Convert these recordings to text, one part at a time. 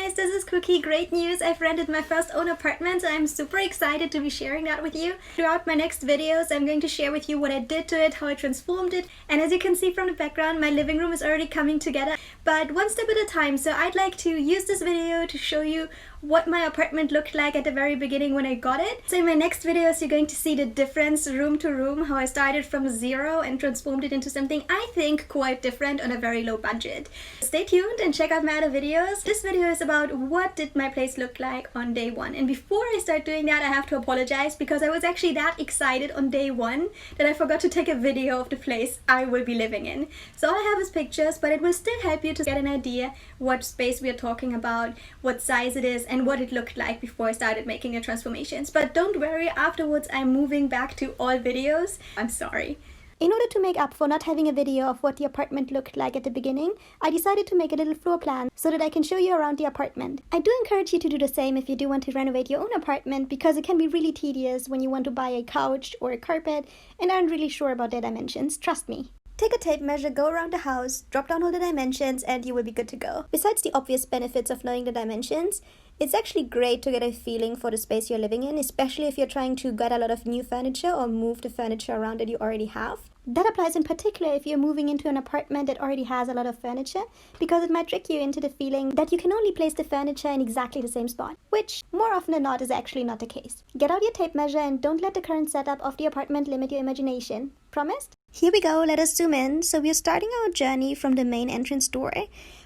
guys, this is KuKy. Great news! I've rented my first own apartment, so I'm super excited to be sharing that with you. Throughout my next videos, I'm going to share with you what I did to it, how I transformed it, and as you can see from the background, my living room is already coming together, but one step at a time. So I'd like to use this video to show you what my apartment looked like at the very beginning when I got it. So in my next videos, you're going to see the difference room to room, how I started from zero and transformed it into something I think quite different on a very low budget. Stay tuned and check out my other videos. This video is about what did my place look like on day one. And before I start doing that, I have to apologize because I was actually that excited on day one that I forgot to take a video of the place I will be living in. So all I have is pictures, but it will still help you to get an idea what space we are talking about, what size it is, and what it looked like before I started making the transformations. But don't worry, afterwards I'm moving back to all videos. I'm sorry. In order to make up for not having a video of what the apartment looked like at the beginning, I decided to make a little floor plan so that I can show you around the apartment. I do encourage you to do the same if you do want to renovate your own apartment, because it can be really tedious when you want to buy a couch or a carpet and aren't really sure about their dimensions. Trust me. Take a tape measure, go around the house, drop down all the dimensions, and you will be good to go. Besides the obvious benefits of knowing the dimensions, it's actually great to get a feeling for the space you're living in, especially if you're trying to get a lot of new furniture or move the furniture around that you already have. That applies in particular if you're moving into an apartment that already has a lot of furniture, because it might trick you into the feeling that you can only place the furniture in exactly the same spot, which more often than not is actually not the case. Get out your tape measure and don't let the current setup of the apartment limit your imagination. Promised? Here we go, let us zoom in. So we are starting our journey from the main entrance door.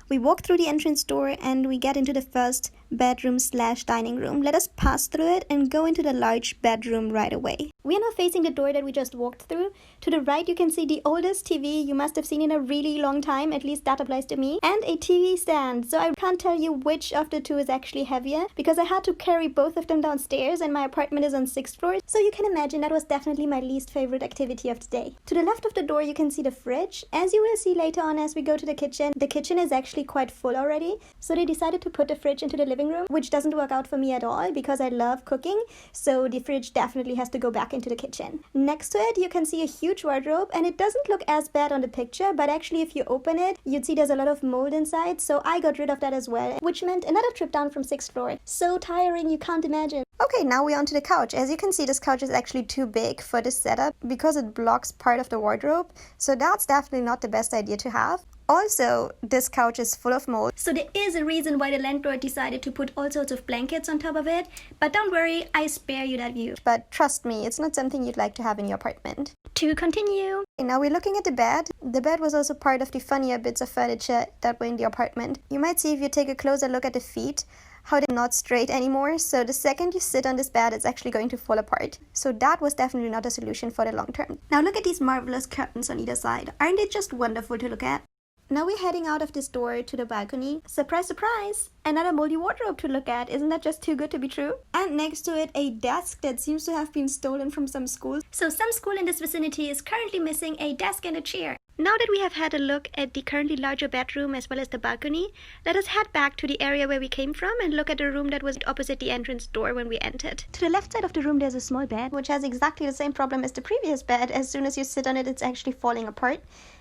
We walk through the entrance door and we get into the first bedroom / dining room. Let us pass through it and go into the large bedroom right away. We are now facing the door that we just walked through. To the right you can see the oldest TV you must have seen in a really long time, at least that applies to me, and a TV stand. So I can't tell you which of the two is actually heavier because I had to carry both of them downstairs and my apartment is on 6th floor. So you can imagine that was definitely my least favorite activity of the day. To the left of the door you can see the fridge. As you will see later on as we go to the kitchen is actually quite full already. So they decided to put the fridge into the living room, which doesn't work out for me at all because I love cooking. So the fridge definitely has to go back into the kitchen. Next to it you can see a huge wardrobe, and it doesn't look as bad on the picture, but actually if you open it you'd see there's a lot of mold inside, so I got rid of that as well, which meant another trip down from 6th floor. So tiring, you can't imagine. Okay, now we're onto the couch. As you can see, this couch is actually too big for this setup because it blocks part of the wardrobe, so that's definitely not the best idea to have. Also, this couch is full of mold, so there is a reason why the landlord decided to put all sorts of blankets on top of it, but don't worry, I spare you that view. But trust me, it's not something you'd like to have in your apartment. To continue. Okay, now we're looking at the bed. The bed was also part of the funnier bits of furniture that were in the apartment. You might see if you take a closer look at the feet, how they're not straight anymore, so the second you sit on this bed it's actually going to fall apart. So that was definitely not a solution for the long term. Now look at these marvelous curtains on either side. Aren't they just wonderful to look at? Now we're heading out of this door to the balcony. Surprise, surprise! Another moldy wardrobe to look at. Isn't that just too good to be true? And next to it, a desk that seems to have been stolen from some school. So some school in this vicinity is currently missing a desk and a chair. Now that we have had a look at the currently larger bedroom as well as the balcony, let us head back to the area where we came from and look at the room that was opposite the entrance door when we entered. To the left side of the room there's a small bed, which has exactly the same problem as the previous bed. As soon as you sit on it, it's actually falling apart.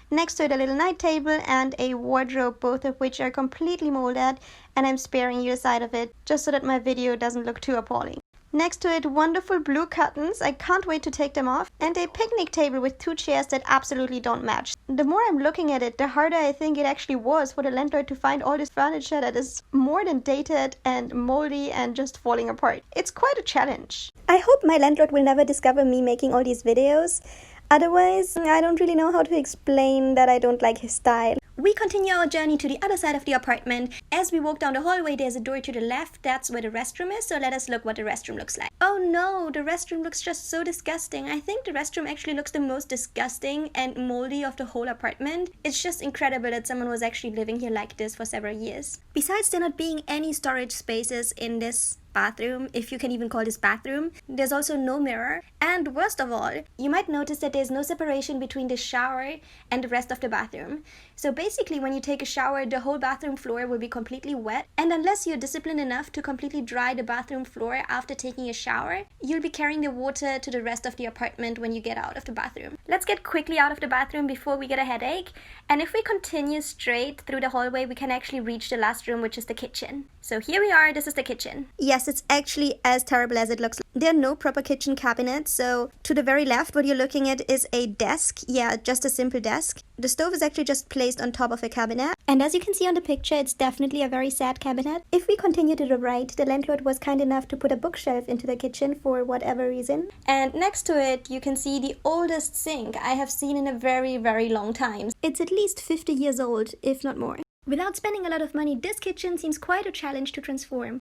Next to it, a little night table and a wardrobe, both of which are completely molded, and I'm sparing you the side of it just so that my video doesn't look too appalling. Next to it, wonderful blue curtains, I can't wait to take them off, and a picnic table with 2 chairs that absolutely don't match. The more I'm looking at it, the harder I think it actually was for the landlord to find all this furniture that is more than dated and moldy and just falling apart. It's quite a challenge. I hope my landlord will never discover me making all these videos. Otherwise, I don't really know how to explain that I don't like his style. We continue our journey to the other side of the apartment. As we walk down the hallway, there's a door to the left. That's where the restroom is, so let us look what the restroom looks like. Oh no, the restroom looks just so disgusting. I think the restroom actually looks the most disgusting and moldy of the whole apartment. It's just incredible that someone was actually living here like this for several years. Besides there not being any storage spaces in this bathroom, if you can even call this bathroom. There's also no mirror. And worst of all, you might notice that there's no separation between the shower and the rest of the bathroom. So basically, when you take a shower, the whole bathroom floor will be completely wet. And unless you're disciplined enough to completely dry the bathroom floor after taking a shower, you'll be carrying the water to the rest of the apartment when you get out of the bathroom. Let's get quickly out of the bathroom before we get a headache. And if we continue straight through the hallway, we can actually reach the last room, which is the kitchen. So here we are, this is the kitchen. Yes, it's actually as terrible as it looks. There are no proper kitchen cabinets, so to the very left, what you're looking at is a desk. Yeah, just a simple desk. The stove is actually just placed on top of a cabinet. And as you can see on the picture, it's definitely a very sad cabinet. If we continue to the right, the landlord was kind enough to put a bookshelf into the kitchen for whatever reason. And next to it, you can see the oldest sink I have seen in a very, very long time. It's at least 50 years old, if not more. Without spending a lot of money, this kitchen seems quite a challenge to transform.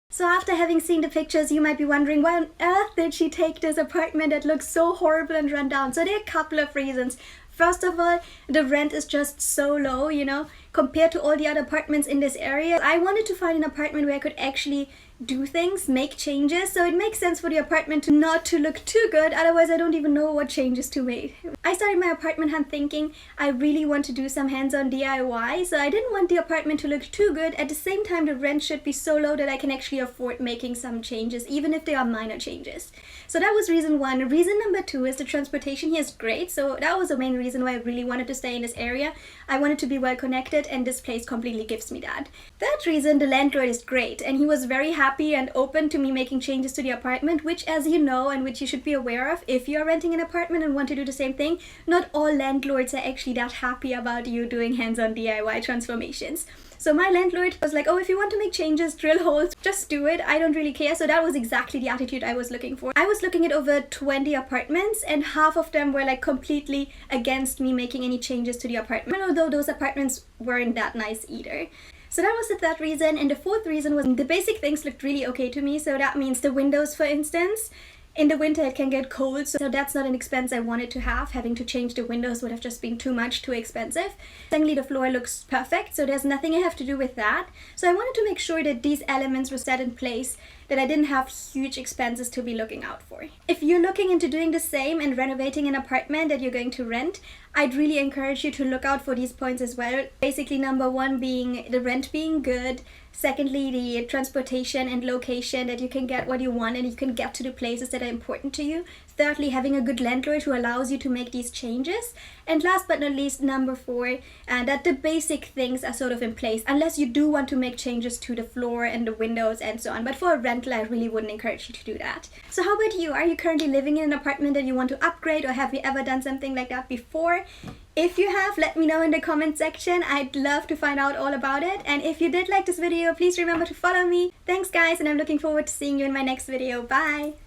So after having seen the pictures, you might be wondering, why on earth did she take this apartment that looks so horrible and run down? So there are a couple of reasons. First of all, the rent is just so low, you know, compared to all the other apartments in this area. I wanted to find an apartment where I could actually do things, make changes, so it makes sense for the apartment not to look too good, otherwise I don't even know what changes to make. I started my apartment hunt thinking I really want to do some hands-on DIY, so I didn't want the apartment to look too good. At the same time, the rent should be so low that I can actually afford making some changes, even if they are minor changes. So that was reason one. Reason number two is the transportation here is great, so that was the main reason why I really wanted to stay in this area. I wanted to be well connected, and this place completely gives me that. Third reason, the landlord is great, and he was very happy and open to me making changes to the apartment, which, as you know, and which you should be aware of if you are renting an apartment and want to do the same thing, not all landlords are actually that happy about you doing hands-on DIY transformations. So my landlord was like, oh, if you want to make changes, drill holes, just do it. I don't really care. So that was exactly the attitude I was looking for. I was looking at over 20 apartments, and half of them were like completely against me making any changes to the apartment, although those apartments weren't that nice either. So that was the third reason. And the fourth reason was the basic things looked really okay to me. So that means the windows, for instance. In the winter it can get cold, so that's not an expense I wanted to have. Having to change the windows would have just been too much, too expensive. Secondly, the floor looks perfect, so there's nothing I have to do with that. So I wanted to make sure that these elements were set in place, that I didn't have huge expenses to be looking out for. If you're looking into doing the same and renovating an apartment that you're going to rent, I'd really encourage you to look out for these points as well. Basically, number one being the rent being good. Secondly, the transportation and location, that you can get what you want and you can get to the places that are important to you. Thirdly, having a good landlord who allows you to make these changes. And last but not least, number four, that the basic things are sort of in place, unless you do want to make changes to the floor and the windows and so on. But for a rental, I really wouldn't encourage you to do that. So how about you? Are you currently living in an apartment that you want to upgrade, or have you ever done something like that before? If you have, let me know in the comment section. I'd love to find out all about it. And if you did like this video, please remember to follow me. Thanks guys, and I'm looking forward to seeing you in my next video. Bye!